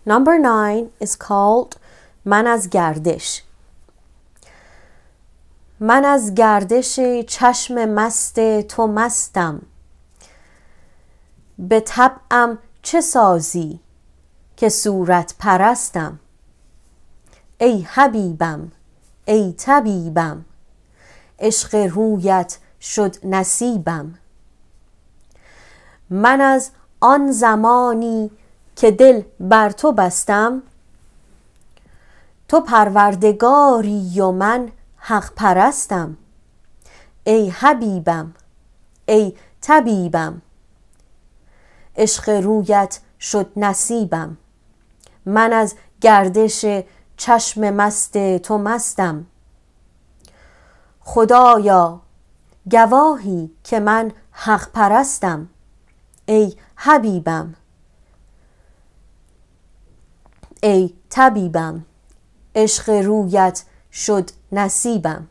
Number 9 is called من از گردش. من از گردش چشم مست تو مستم، به طبعم چه سازی که صورت پرستم. ای حبیبم ای طبیبم، عشق رویت شد نصیبم. من از آن زمانی که دل بر تو بستم، تو پروردگاری و من حق پرستم. ای حبیبم ای طبیبم، عشق رویت شد نصیبم. من از گردش چشم مست تو مستم. خدایا گواهی که من حق پرستم. ای حبیبم ای طبیبم، عشق رویت شد نصیبم.